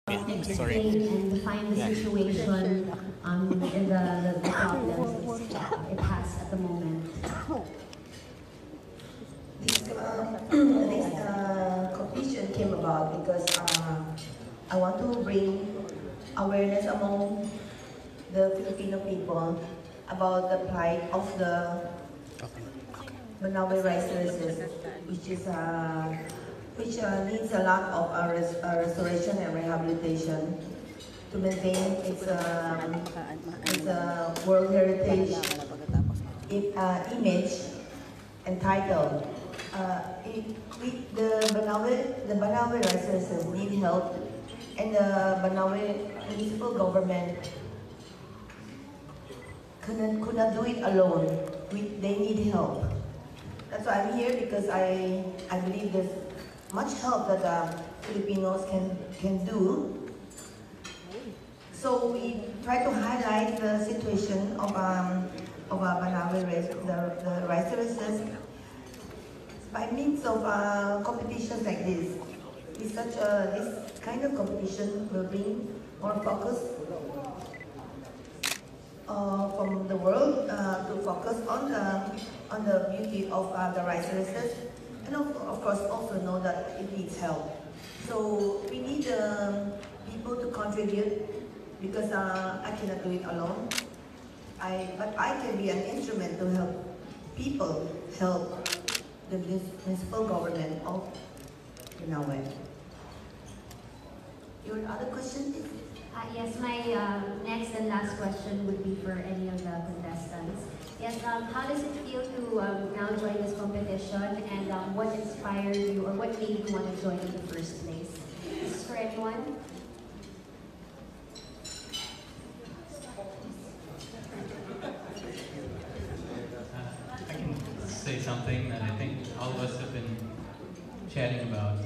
Sorry. And define the situation and the problems it has at the moment. This competition came about because I want to bring awareness among the Filipino people about the plight of the banaue rice terraces, which needs a lot of restoration and rehabilitation to maintain its World Heritage image and title. The banaue rice terraces need help, and the banaue municipal government could not do it alone. They need help. That's why I'm here, because I believe there's much help that Filipinos can do. So we try to highlight the situation of banaue rice, the rice terraces, by means of competitions like this. This kind of competition will bring more focus from the world to focus on the beauty of the rice terraces, and of course also know that it needs help. So we need people to contribute, because I cannot do it alone. But I can be an instrument to help people help the municipal government of banaue. Your other question is? Yes, my next and last question would be for any of the contestants. Yes, how does it feel to now join this competition, and what inspired you, or what made you want to join in the first place? This is for anyone? I can say something that I think all of us have been chatting about,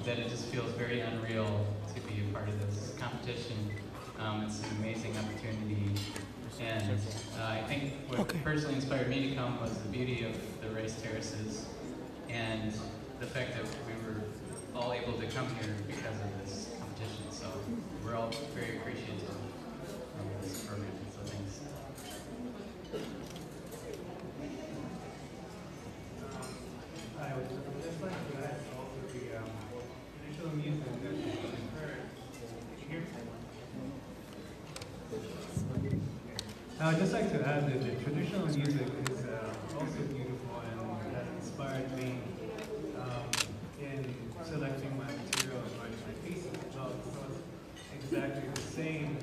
that it just feels very unreal to be a part of this competition. It's an amazing opportunity, and I think what personally inspired me to come was the beauty of the rice terraces, and the fact that we were all able to come here because of this competition. So we're all very appreciative of this program, so thanks. I would just like to add also the traditional music that we've heard. Can you hear me? I would just like to add that the traditional music is also beautiful, and that inspired me in selecting my material and writing my pieces as well. It's not exactly the same,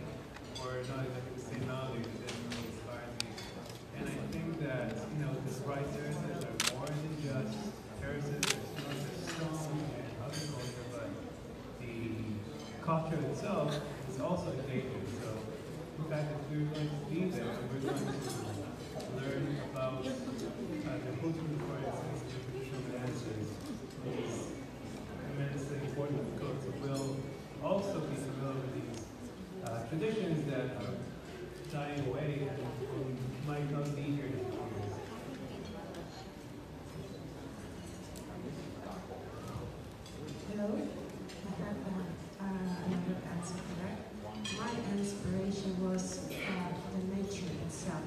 or not exactly the same melody, but that really inspired me. And I think that, the rice terraces are more than just terraces. It's not just stone and agriculture, but the culture itself is also endangered. So the fact that we're going to be there and we're going to learn about the cultural forests and traditional dances is tremendously important, because we'll also be familiar with these traditions that are dying away and might not be here in a few years. Hello, I have another answer for that. My inspiration was the nature itself.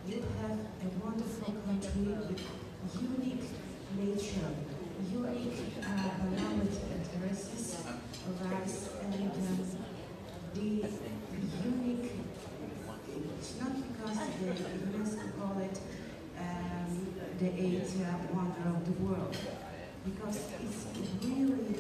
You have a wonderful country with unique nature, unique banaue terraces, rice, and the unique. It's not because the UNESCO call it the eighth wonder of the world, because it's really,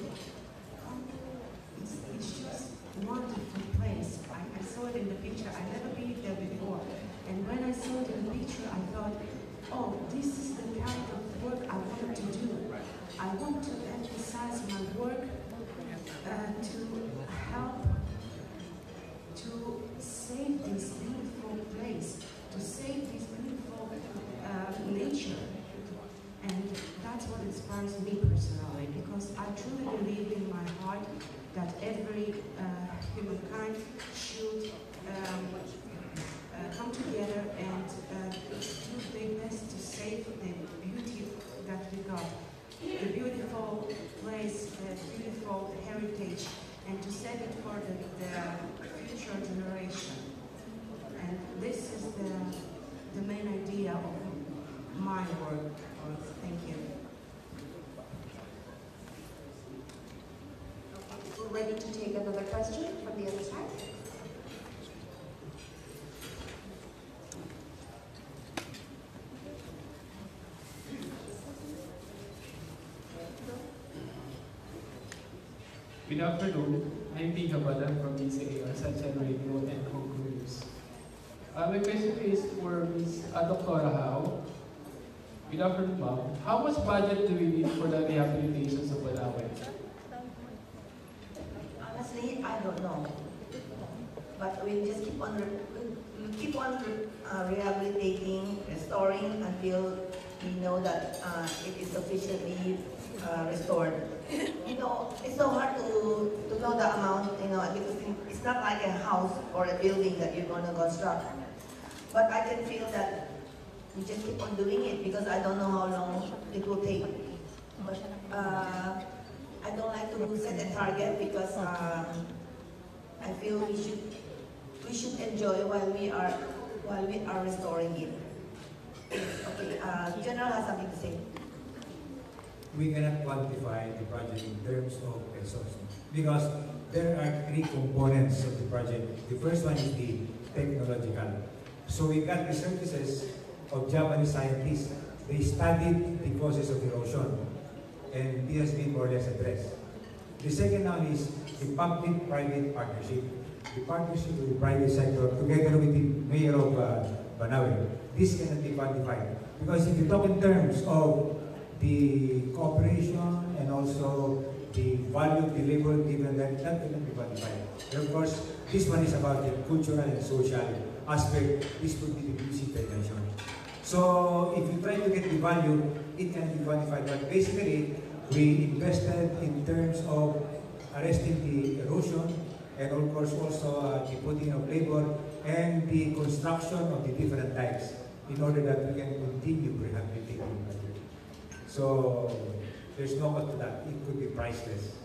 it's just a wonderful place. I saw it in the picture. I never been there before, and when I saw it in the picture, I thought, oh, this is the kind of work I wanted to do. I want to emphasize my work to help to save this beautiful place, to save this beautiful nature. And that's what inspires me personally, because I truly believe in my heart that every humankind should come together and do their best to save the beauty that we got, the beautiful place, the beautiful heritage, and to save future generation. And this is the main idea of my work. Thank you. We're ready to take another question from the other side. Good afternoon. I'm P. Gabalan from DCAR, Sunshine Radio and Home News. My question is for Ms. Dr. How. Good afternoon, ma'am. How much budget do we need for the rehabilitations of banaue? Honestly, I don't know. But we just keep on rehabilitating, restoring until we know that it is sufficiently restored. You know, it's so hard to know the amount, you know, because it's not like a house or a building that you're going to construct. But I can feel that we just keep on doing it because I don't know how long it will take. But I don't like to set a target because I feel we should enjoy while we are restoring it. Okay, General has something to say. We cannot quantify the project in terms of resources because there are three components of the project. The first one is the technological. So we got the services of Japanese scientists. They studied the causes of erosion, and it has been more or less addressed. The second one is the public-private partnership. The partnership with the private sector together with the mayor of Banaue. This cannot be quantified because if you talk in terms of the cooperation and also the value delivered given that cannot be quantified. And of course, this one is about the cultural and social aspect. This would be the music dimension. So if you try to get the value, it can be quantified. But basically, we invested in terms of arresting the erosion and of course also the putting of labor and the construction of the different dikes in order that we can continue rehabilitating. So there's no cost to that. It could be priceless.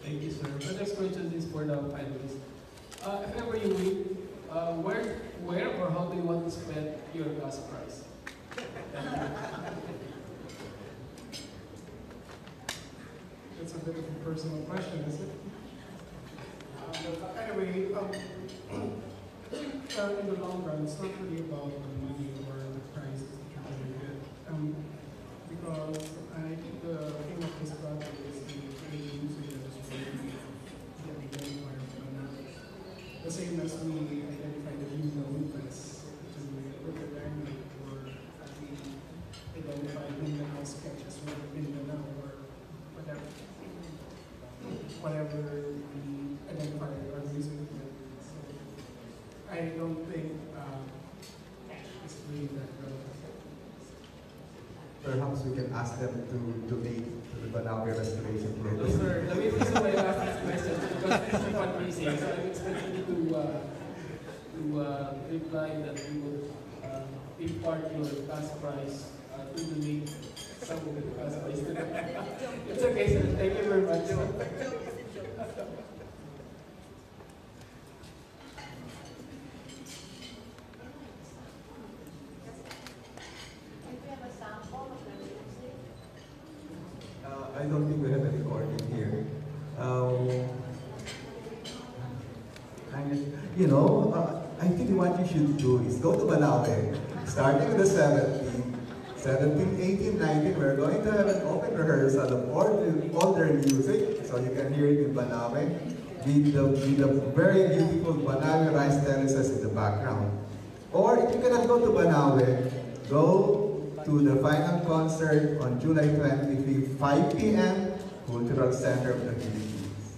Thank you, sir. The next question is for the finalists. If ever you win, where or how do you want to spend your gas price? That's a bit of a personal question, isn't it? Anyway, in the long run, it's not really about the money or the prices that you're going to get. Because I think the thing of this project is the usage of this getting identified of bananas. The same as we identify the human weakness to look at language or we identify Mindanao sketches with Mindanao or whatever. Whatever we identify our music with. So I don't think it's really that relevant. Perhaps we can ask them to donate to the Banaue restoration No, program. sir. The main reason why I asked this question is because this is fundraising, so I'm expecting you to reply that you will impart your gas price to donate some of the gas price to them. It's okay, sir. Thank you very much. I don't think we have a recording here. I think what you should do is go to Banaue, starting with the 17, 18, 19, we're going to have an open rehearsal of all their music, so you can hear it in Banaue, with the very beautiful Banaue rice terraces in the background. Or if you cannot go to Banaue, go to the final concert on July 25th, 5 p.m., Cultural Center of the Philippines.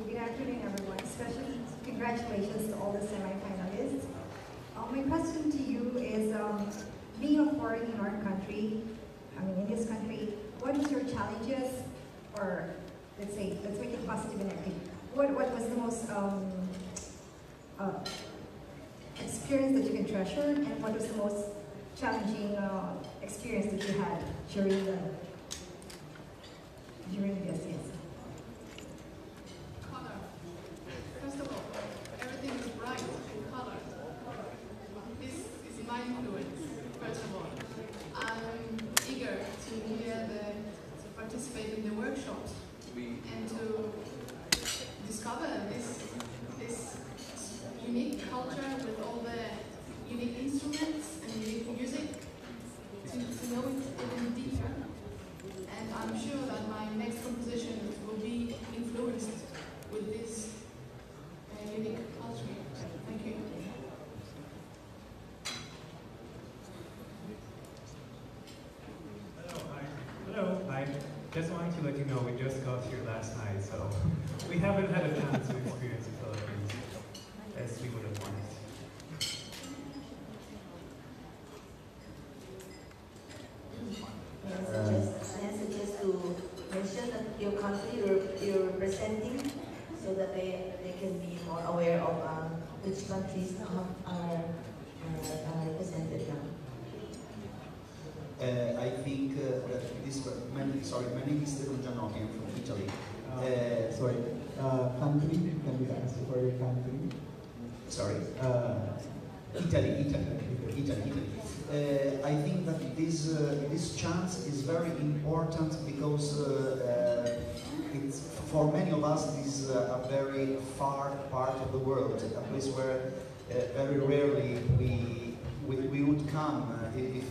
Good afternoon, everyone. Especially congratulations to all the semi-finalists. My question to you is, being a foreign in our country, in this country, what is your challenges, or let's make it positive and negative. What was the most experience that you can treasure, and what was the most challenging experience that you had during this? Yes. workshops and to discover this unique culture with all the unique instruments and unique music, to know it even deeper. And I'm sure that my next compositions will be influenced with this unique culture. Thank you. Hello, hi. Just wanted to let you know we just got here last night, so we haven't had a chance to experience the Philippines as we would have wanted. Just to mention that your country you're representing, so that they can be more aware of which countries are represented now. I think that this, my name is Stefano Giannocchi, I'm from Italy. Country, can we ask for your country? Sorry? Italy. I think that this chance is very important because it's, for many of us, this is a very far part of the world, a place where very rarely we would come if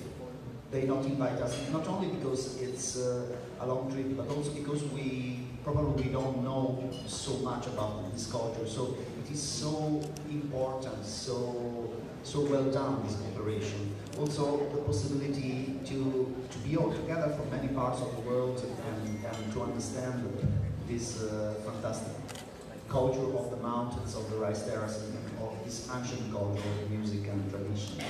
they not invite us, not only because it's a long trip, but also because we probably don't know so much about this culture. So it is so important, so well done, this cooperation. Also the possibility to be all together from many parts of the world and to understand this fantastic culture of the mountains, of the rice terraces, and of this ancient culture of music and tradition.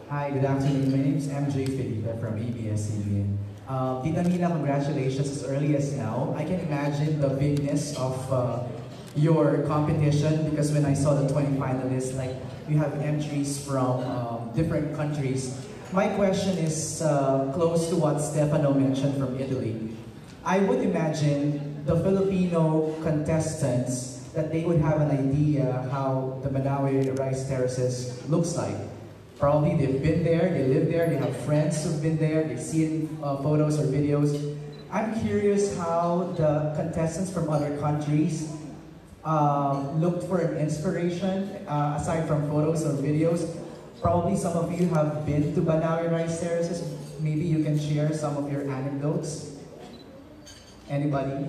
Hi, good afternoon. My name is MJ Felipe from ABS-CBN. Tita Mila, congratulations as early as now. I can imagine the bigness of your competition, because when I saw the 20 finalists, like, you have entries from different countries. My question is close to what Stefano mentioned from Italy. I would imagine the Filipino contestants that they would have an idea how the banaue rice terraces looks like. Probably they've been there, they live there, they have friends who've been there, they've seen photos or videos. I'm curious how the contestants from other countries looked for an inspiration, aside from photos or videos. Probably some of you have been to banaue rice terraces. Maybe you can share some of your anecdotes. Anybody?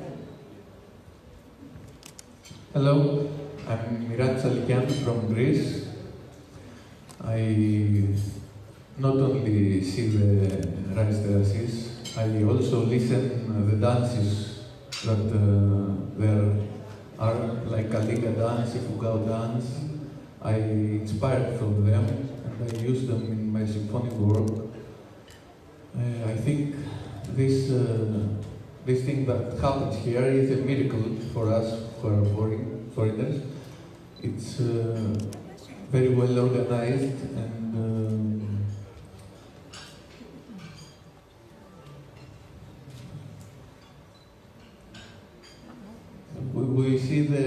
Hello, I'm Mirat Salikian from Greece. I not only see the rice terraces, I also listen the dances that there are, like Kaliga dance, Ifugao dance. I inspired from them and I use them in my symphonic work. I think this thing that happens here is a miracle for us, for foreigners. It's very well organized, and we see the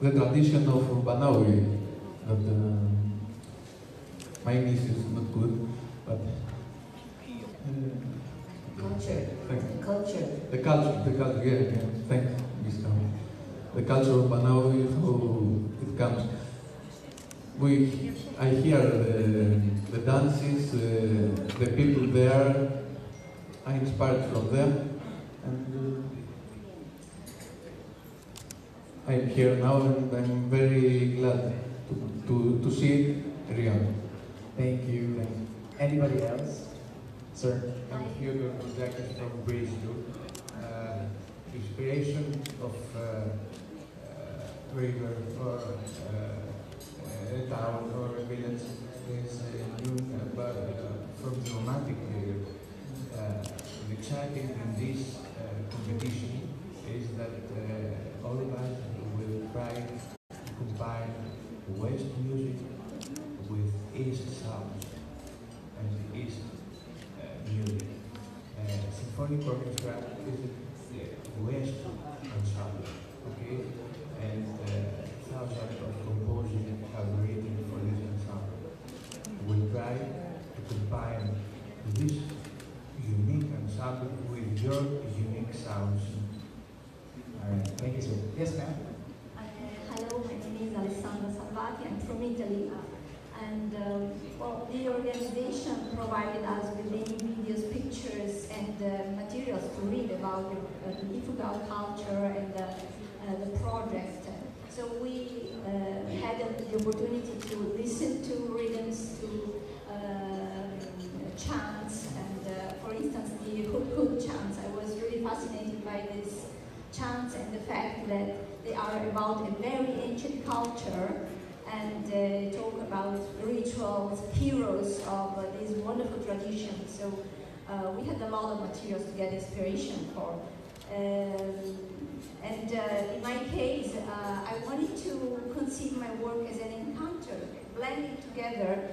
tradition of banaue. That my English is not good, but the culture, yeah, thanks, Mr. The culture of banaue, how it comes. I hear the dances, the people there. I inspired from them, and I'm here now, and I'm very glad to see it real. Thank you. Anybody else? Sir? I'm Theodore Kozakis from Greece too. Inspiration of river or a town or a village is new, but from the romantic period. The exciting in this competition is that all of us will try to combine West music with East sounds and East music. Symphonic orchestra is the West ensemble, okay? And thousands of composers have written for this ensemble. We'll try to combine this unique ensemble with your unique sounds. All right, thank you, sir. Yes, ma'am. Hello, my name is Alessandra Salvati. I'm from Italy. And well, the organization provided us with many videos, pictures, and materials to read about the Ifugao culture and the project. So we had the opportunity to listen to rhythms, to chants, and for instance, the hood hood chants. I was really fascinated by these chants and the fact that they are about a very ancient culture and talk about rituals, heroes of these wonderful traditions. So we had a lot of materials to get inspiration for. In my case, I wanted to conceive my work as an encounter, blending together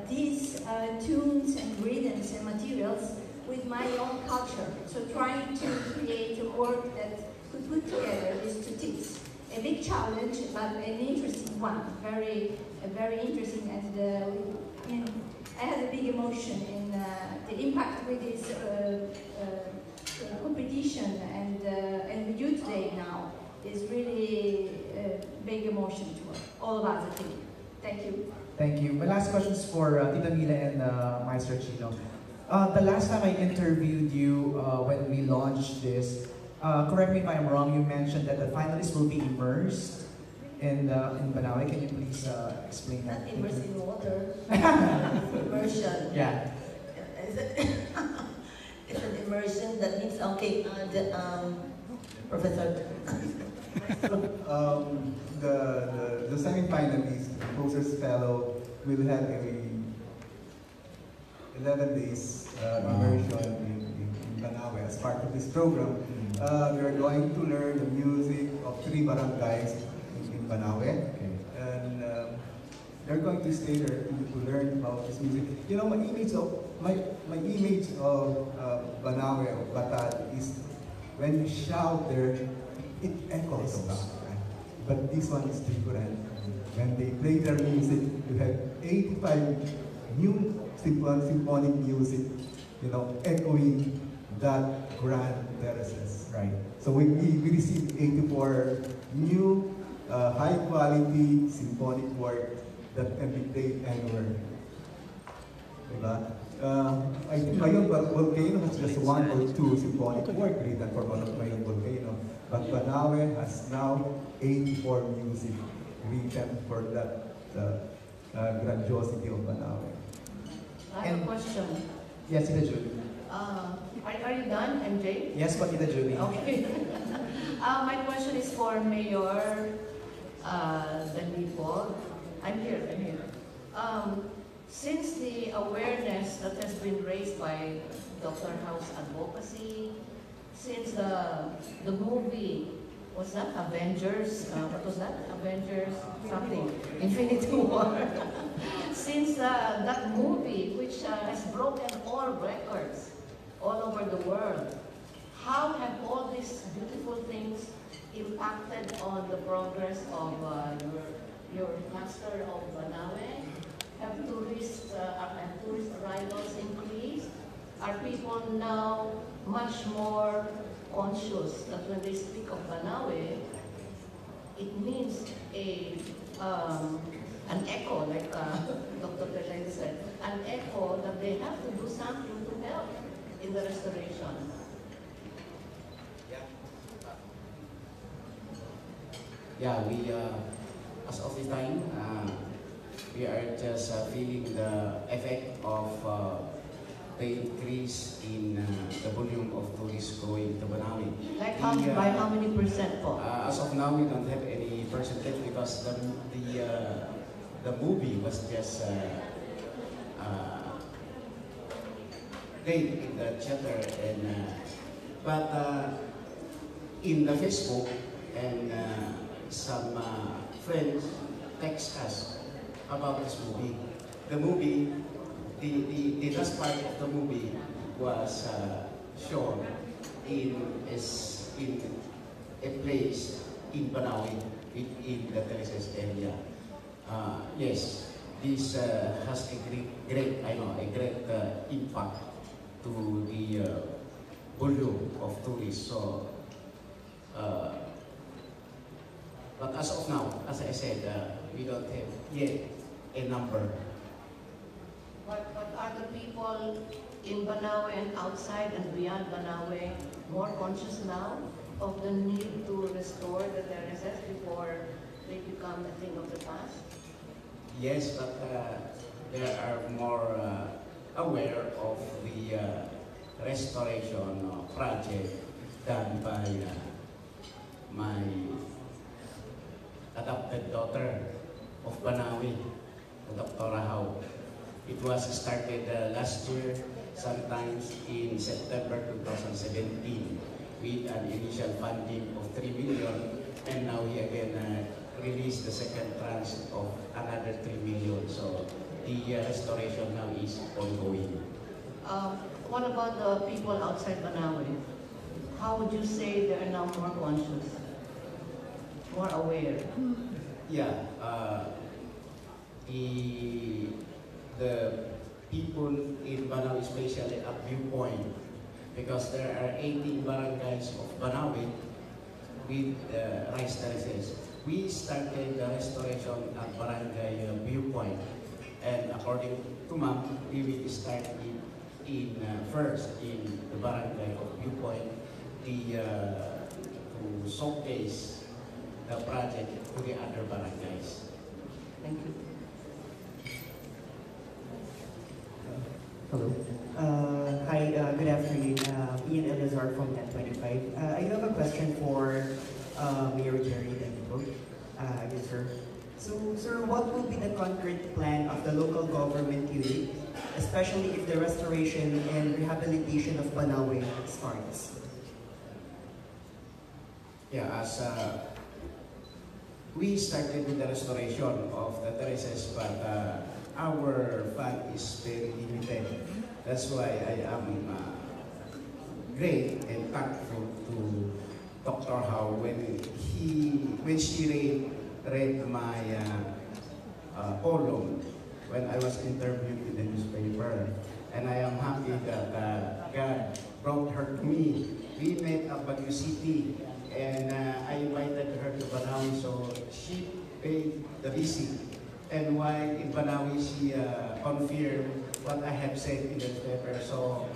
these tunes and rhythms and materials with my own culture. So trying to create a work that could put together these two things. A big challenge, but an interesting one. Very interesting, and I mean, I had a big emotion in the impact with this competition and with you today now is really a big emotion to all of us, I think. Thank you. Thank you. My last question is for Tita Mila and Maestro Chino. The last time I interviewed you when we launched this, correct me if I'm wrong, you mentioned that the finalists will be immersed in banaue. Can you please explain that? Not immersed in water. Immersion. Yeah. It's an immersion that means, okay, Professor. The semi-finalists, the composers fellow, will have a 11 days immersion in banaue as part of this program. They're going to learn the music of 3 barangays in banaue, and they're going to stay there to learn about this music. You know, my image of banaue or batad is when you shout there, it echoes back. Right? But this one is different. When they play their music, you have 85 new symphonic music, you know, echoing that grand terraces. Right. So we received 84 new high quality symphonic work that can be played anywhere. Diba? I think Mayon Volcano has just 1 or 2 symphonic work written for one of Mayon Volcano. But banaue has now 84 music written for that grandiosity of banaue. I have a question. Yes, Tita Julie. Are you done, MJ? Yes, but Tita Julie. Okay. My question is for Mayor Danlipo. I'm here. Since the awareness that has been raised by Dr. House Advocacy, since the movie, was that Avengers? What was that? Avengers something, Infinity War. Since that movie, which has broken all records all over the world, how have all these beautiful things impacted on the progress of your master of banaue? Have tourist arrivals increased? Are people now much more conscious that when they speak of banaue, it means an echo, like Dr. Tejay said, an echo that they have to do something to help in the restoration? Yeah, we, as of the time, we are just feeling the effect of the increase in the volume of tourists going to Banaue. Like by how many percent po? As of now, we don't have any percentage because the movie was just played in the theater, and but in the Facebook and some friends text us about this movie. The movie, the last part of the movie was shown in a place in Banaue. within the terraces area. Yes, this has a great impact to the volume of tourists. So, but as of now, as I said, we don't have yet a number. But are the people in Banaue and outside and beyond Banaue more conscious now of the need to restore the terraces before they become a thing of the past? Yes, but they are more aware of the restoration project done by my adopted daughter of Banaue, Dr. Rahau. It was started last year, sometimes in September 2017, with an initial funding of 3 million, and now he again released the second tranche of another 3 million. So the restoration now is ongoing. What about the people outside Banaue? How would you say they are now more conscious, more aware? Yeah, the people in Banaue, especially at Viewpoint, because there are 18 barangays of Banaue with rice terraces. We started the restoration at Barangay Viewpoint, and according to Ma'am, we will start in first in the Barangay of Viewpoint to showcase the project to the other barangays. Thank you. Hello. Hi, good afternoon. Ian Elazar from Net25. I have a question for Mayor Jerry Danilo. Yes, sir. So, sir, what will be the concrete plan of the local government unit, especially if the restoration and rehabilitation of Banaue starts? Yeah, as we started with the restoration of the terraces, but our fund is very limited. That's why I am great and thankful to Dr. Howe when she read my column when I was interviewed in the newspaper, and I am happy that God brought her to me. We met at Baguio City, and I invited her to Banaue, so she paid the visit. And while in Banaue, she confirmed what I have said in the newspaper. So,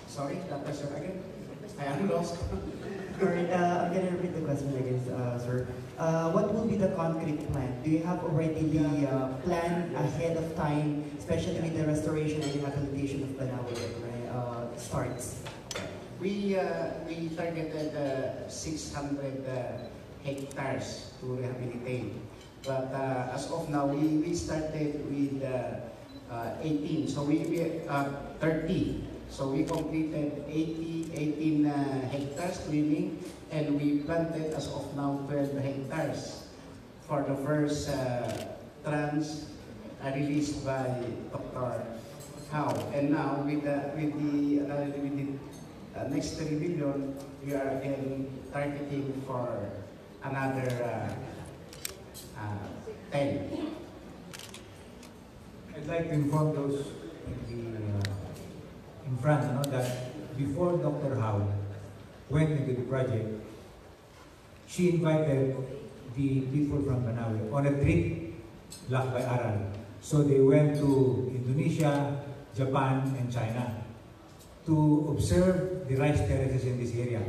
sorry, that question again? I am lost. Alright, I'm gonna repeat the question again, sir. What will be the concrete plan? Do you have already the plan ahead of time, especially with the restoration and rehabilitation of Banaue starts? We targeted 600 hectares to rehabilitate. But as of now, we started with 18, so we 30. So we completed 18 hectares trimming, and we planted as of now 12 hectares for the first tranche released by Dr. Howe. And now with the next 3 million, we are again targeting for another 10. I'd like to inform those in front, that before Dr. Howe went into the project, she invited the people from Banaue on a trip led by Aral. So they went to Indonesia, Japan, and China to observe the rice terraces in this area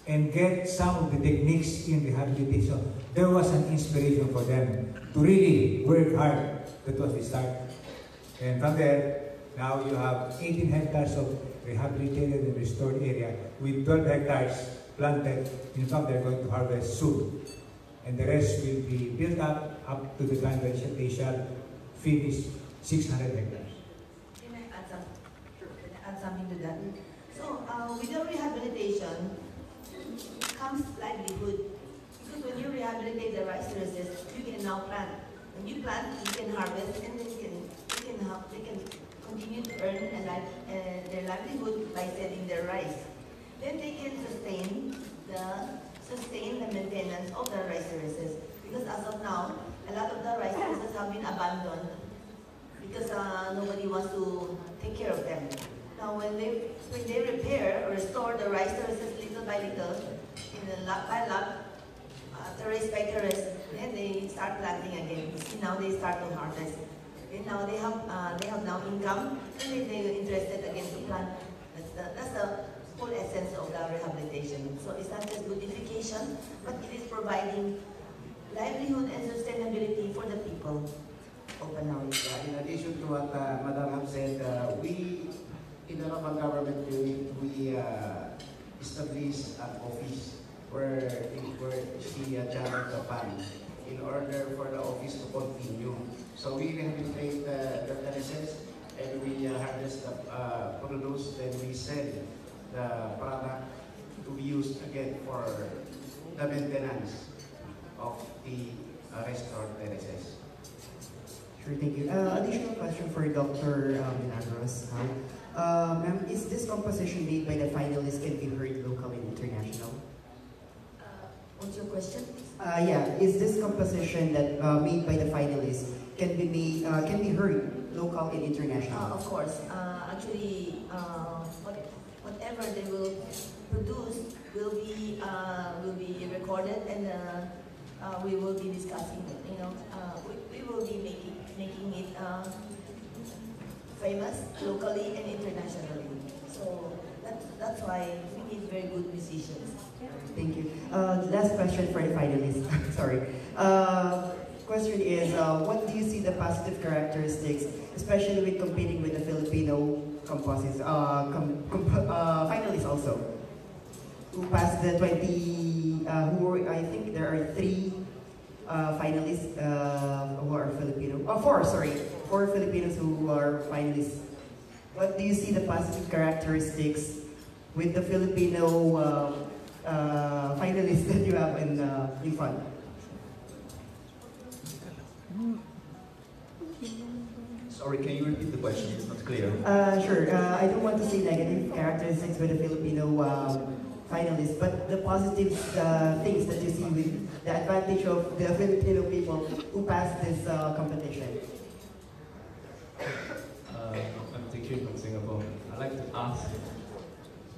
and get some of the techniques in rehabilitation. There was an inspiration for them to really work hard. That was the start. And from there, now you have 18 hectares of rehabilitated and restored area with 12 hectares planted. In fact, they're going to harvest soon. And the rest will be built up to the time that they shall finish 600 hectares. Can I add something? Sure. Can I add something to that? So with the rehabilitation, comes livelihood. Because when you rehabilitate the rice terraces, you can now plant. When you plant, you can harvest, and they can continue to earn their livelihood by selling their rice. Then they can sustain the maintenance of the rice terraces. Because as of now, a lot of the rice terraces have been abandoned because nobody wants to take care of them. Now, when they repair or restore the rice terraces little by little, in a lot by lot, terrace by terrace, then they start planting again. You see, now they start to harvest. And now they have now income, and they're interested again to plant. That's the whole essence of the rehabilitation. So it's not just beautification, but it is providing livelihood and sustainability for the people of Banaue. In addition to what Madam have said, we in the local government unit, we established an office where she channeled the fund in order for the office to continue. So we rehabilitate the terraces and we harvest the produce, then we sell the product to be used again for the maintenance of the restored terraces. Sure, thank you. Additional question for Dr. Milagros. Ma'am, is this composition made by the finalists can be heard local and international? What's your question? Yeah, is this composition that made by the finalists can be heard local and international? Of course. Actually, whatever they will produce will be recorded, and we will be discussing it. We will be making it famous locally and internationally. So that's why we need very good musicians. Thank you. Last question for the finalists. Sorry. Question is, what do you see the positive characteristics, especially with competing with the Filipino composers, finalists also, who passed the 20, I think there are 3 finalists who are Filipino. Oh, 4, sorry. 4 Filipinos who are finalists. What do you see the positive characteristics with the Filipino finalists that you have in front? Sorry, can you repeat the question? It's not clear. Sure. I don't want to say negative characteristics with the Filipino finalists, but the positive things that you see with the advantage of the Filipino people who passed this competition. I'm Tikri from Singapore. I'd like to ask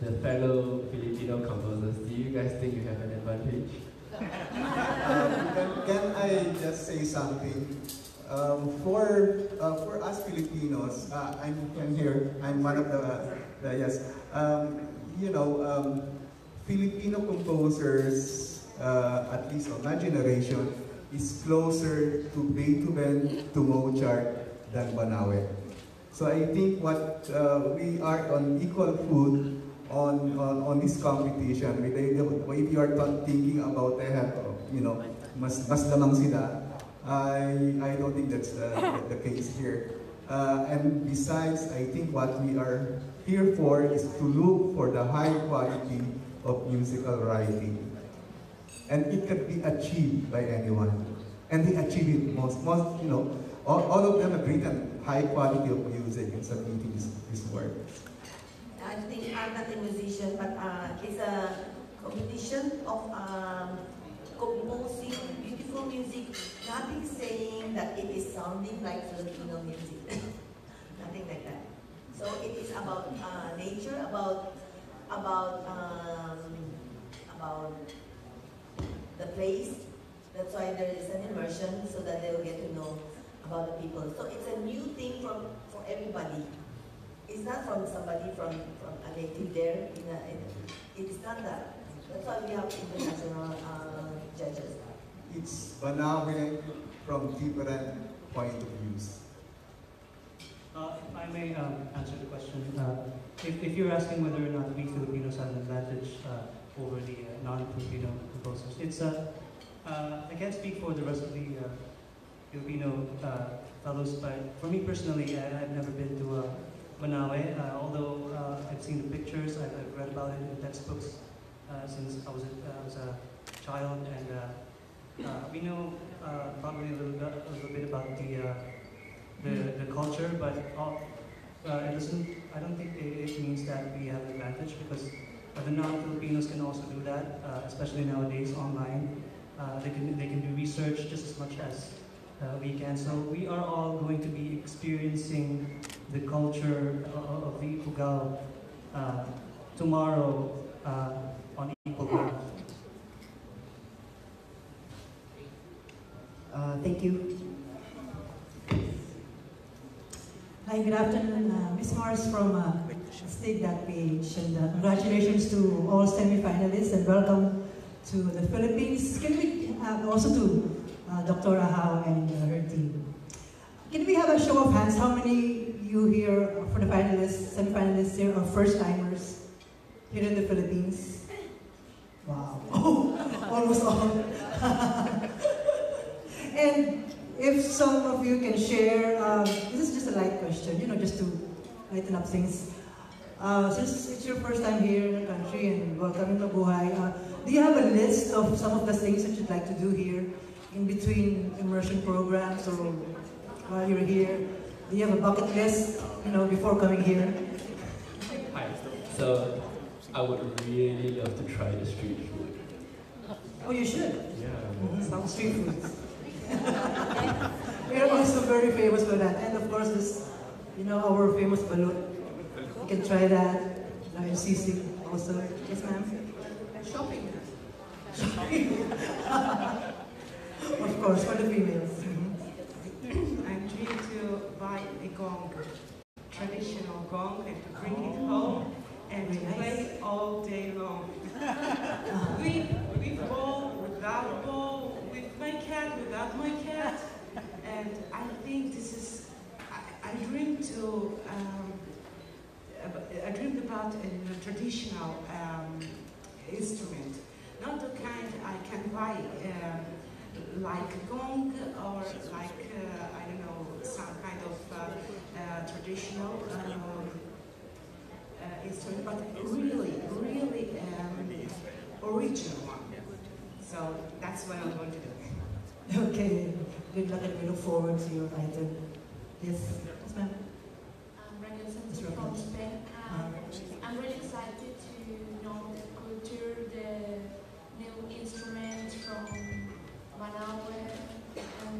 the fellow Filipino composers, do you guys think you have an advantage? Can I just say something? For us Filipinos, I'm here. I'm one of the yes. Filipino composers, at least of my generation, is closer to Beethoven, to Mozart than Banaue. So I think what we are on equal foot on this competition. If you are thinking about mas lamang sila, I don't think that's the case here. And besides, I think what we are here for is to look for the high quality of musical writing. And it can be achieved by anyone. And they achieve it all of them have written high quality of music in submitting this work. I think I'm not a musician, but it's a competition of composing beautiful music, nothing saying that it is sounding like Filipino music. Nothing like that. So it is about nature, about the place. That's why there is an immersion, so that they will get to know about the people. So it's a new thing for everybody. It's not from somebody from a native there. It is not that. That's why we have international judges. It's Banaue from different point of views. If I may answer the question, if you're asking whether or not we Filipinos have an advantage over the non-Filipino composers, it's I can't speak for the rest of the Filipino fellows, but for me personally, I've never been to Banaue, although I've seen the pictures, I've read about it in textbooks. since I was a child, and we know probably a little bit about the culture, but it doesn't. I don't think it means that we have an advantage, because the non-Filipinos can also do that, especially nowadays online. They can do research just as much as we can. So we are all going to be experiencing the culture of the Ifugao tomorrow on equal ground. Thank you. Hi, good afternoon. Ms. Morris from Stig.ph, and congratulations to all semi-finalists and welcome to the Philippines. Can we also to Dr. Ahau and her team. Can we have a show of hands? How many you here for the finalists, semi-finalists here are first-timers here in the Philippines? Wow, almost all. And if some of you can share, this is just a light question, just to lighten up things. Since it's your first time here in the country and welcome in Mabuhay, do you have a list of some of the things that you'd like to do here in between immersion programs or while you're here? Do you have a bucket list, before coming here? Hi. So I would really love to try the street food. Oh, you should? Yeah. Some street food. We are also very famous for that. And of course, this, our famous balut. You can try that. Now in CC also. Yes, ma'am? Shopping. Of course, for the females. I'm trying to buy a gong, traditional gong, and to bring it home and to play all day long. With ball, without ball, with my cat, without my cat. And I think this is, I dreamed about a traditional instrument, not the kind I can buy like a gong or like, I don't know, some kind of traditional instrument, but really original one. So that's what I'm going to do. Okay, good luck and we look forward to your item. Yes, yes ma'am. From Spain. I'm really excited to know the culture, the new instruments from banaue, and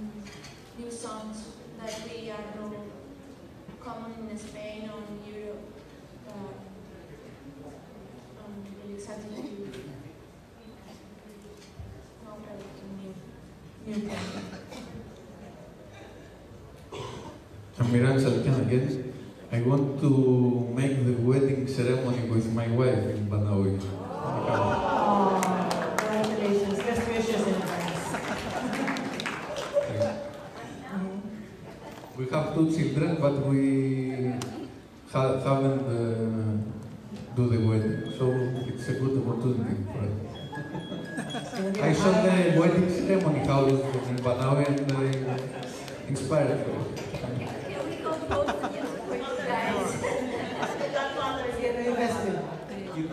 new songs that we are not common in Spain or in Europe. I'm really excited to know everything new. I'm Miran Salkan again. I want to make the wedding ceremony with my wife in Banaue. Congratulations, best wishes in advance. We have 2 children, but we haven't do the wedding, so it's a good opportunity for us. I saw the wedding ceremony house in Banaue and I inspired her.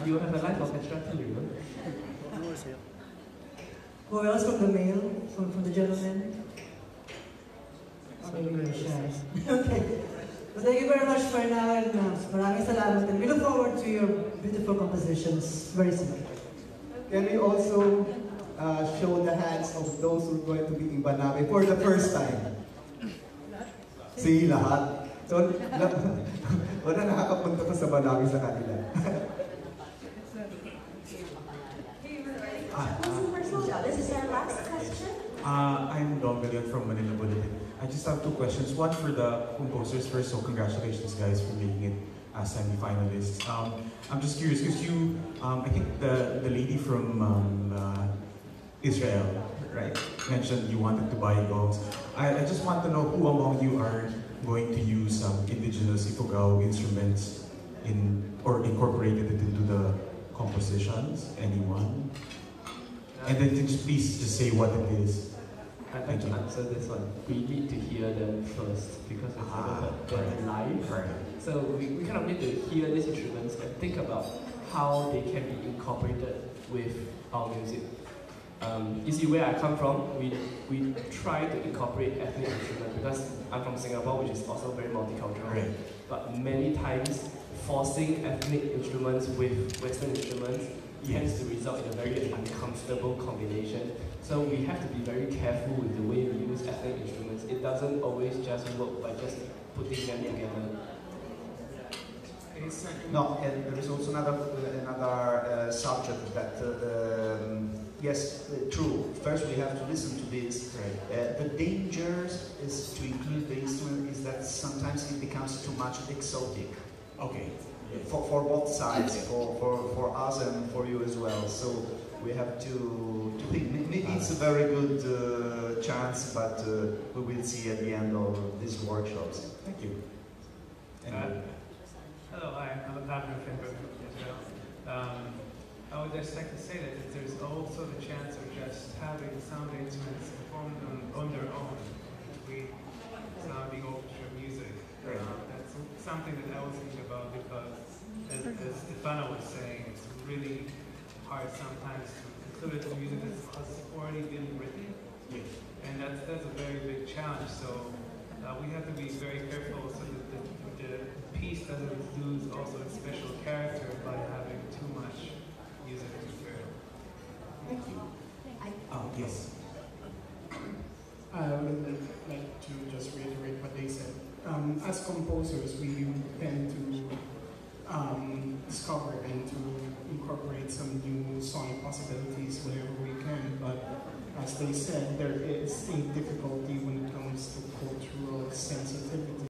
You have a life orchestra too, Who else from the male, from the gentleman? Or maybe you're shy. Okay. Well, thank you very much for now, and maraming salamat. And we look forward to your beautiful compositions very soon. Can we also show the hands of those who are going to be in Banaue for the first time? See, lahat. So, wala nakakapunta pa sa Banaue sa kanila. This is our last question. I'm Don Galion from Manila Bulletin. I just have 2 questions. One for the composers first, so congratulations guys for making it as semi-finalists. I'm just curious, because you, I think the lady from Israel, right, mentioned you wanted to buy gongs. I just want to know who among you are going to use indigenous Ifugao instruments or incorporated it into the compositions? Anyone? And then please just say what it is. I'd like to answer this one. We need to hear them first because we've never heard them live. Right. So we kind of need to hear these instruments and think about how they can be incorporated with our music. You see, where I come from, we try to incorporate ethnic instruments because I'm from Singapore, which is also very multicultural. Right. But many times, forcing ethnic instruments with Western instruments tends to result in a very uncomfortable combination. So we have to be very careful with the way we use ethnic instruments. It doesn't always just work by just putting them together. No, and there is also another subject that, yes, true. First, we have to listen to this. Right. The dangers is to include the instrument is that sometimes it becomes too much exotic. Okay. Yes. For both sides, for us and for you as well. So we have to think. Maybe it's a very good chance, but we will see at the end of these workshops. Thank you. Hello, I'm a partner of Finberg from Israel. I would just like to say that if there's also the chance of just having sound instruments performed on their own with sounding orchestra music. That's something that I was thinking about because, as Stefano was saying, it's really hard sometimes to include it in music that's already been written. Yes. And that's a very big challenge. So we have to be very careful so that the piece doesn't lose also its special character by having too much music material. Thank you. Yes. I would like to just reiterate what they said. As composers, we tend to discover and to incorporate some new sonic possibilities wherever we can, but as they said, there is a difficulty when